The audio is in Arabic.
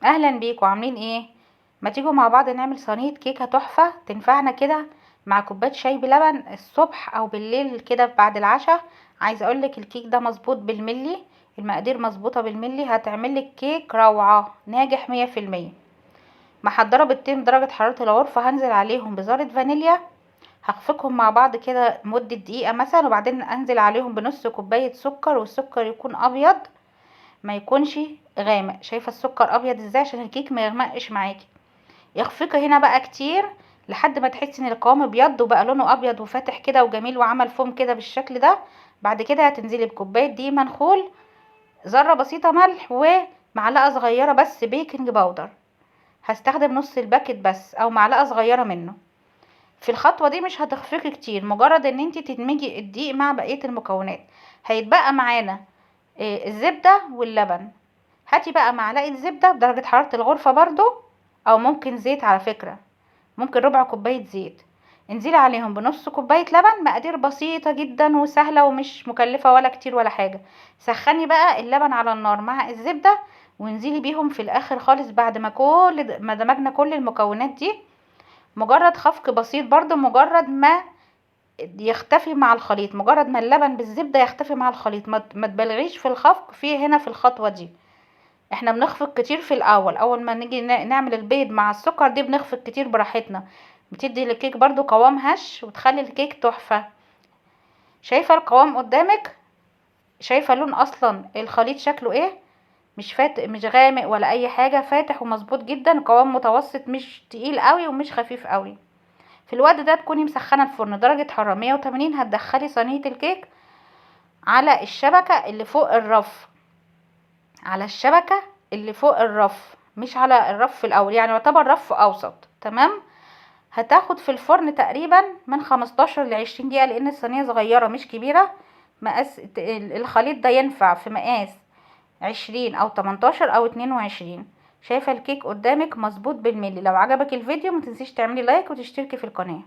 اهلا بيكم، عاملين ايه؟ ما تيجوا مع بعض نعمل صينيه كيكه تحفه تنفعنا كده مع كوبايه شاي بلبن الصبح او بالليل كده بعد العشاء. عايزه اقولك الكيك ده مظبوط بالملي، المقادير مظبوطه بالملي، هتعملك كيك روعه ناجح 100%. محضره بيضتين بدرجه حراره الغرفه، هنزل عليهم بذره فانيليا، هخفقهم مع بعض كده مده دقيقه مثلا، وبعدين انزل عليهم بنص كوبايه سكر، والسكر يكون ابيض ما يكونش غامق. شايفه السكر ابيض ازاي عشان الكيك ما يغمقش معاكي. يخفقي هنا بقى كتير لحد ما تحسي ان القوام ابيض وبقى لونه ابيض وفاتح كده وجميل وعمل فوم كده بالشكل ده. بعد كده هتنزلي بكوبايه دقيق منخول، ذره بسيطه ملح، ومعلقه صغيره بس بيكنج باودر. هستخدم نص الباكت بس او معلقه صغيره منه. في الخطوه دي مش هتخفقي كتير، مجرد ان انت تدمجي الدقيق مع بقيه المكونات. هيتبقى معانا الزبده واللبن. هاتي بقى معلقه زبده بدرجه حراره الغرفه برضو، او ممكن زيت على فكره، ممكن ربع كوبايه زيت. انزلي عليهم بنص كوبايه لبن، مقادير بسيطه جدا وسهله ومش مكلفه ولا كتير ولا حاجه. سخني بقى اللبن على النار مع الزبده، وانزلي بيهم في الاخر خالص بعد ما ما دمجنا كل المكونات دي. مجرد خفق بسيط برضو، مجرد ما يختفي مع الخليط، مجرد ما اللبن بالزبده يختفي مع الخليط. ما تبالغيش في الخفق في هنا في الخطوه دي. احنا بنخفق كتير في الاول، اول ما نيجي نعمل البيض مع السكر دي بنخفق كتير براحتنا، بتدي للكيك برضو قوام هش وتخلي الكيك تحفة. شايفة القوام قدامك؟ شايفة لون اصلا الخليط شكله ايه؟ مش غامق ولا اي حاجة، فاتح ومظبوط جدا، قوام متوسط، مش تقيل قوي ومش خفيف قوي. في الوقت ده تكوني مسخنة الفرن درجة حرارة 180. هتدخلي صينية الكيك على الشبكة اللي فوق الرف، على الشبكة اللي فوق الرف، مش على الرف الاول، يعني يعتبر رف اوسط. تمام. هتاخد في الفرن تقريبا من 15 ل 20 دقيقة، لان الصينية صغيرة مش كبيرة. مقاس الخليط ده ينفع في مقاس 20 او 18 او 22. شايفة الكيك قدامك مظبوط بالملي. لو عجبك الفيديو متنسيش تعملي لايك وتشتركي في القناة.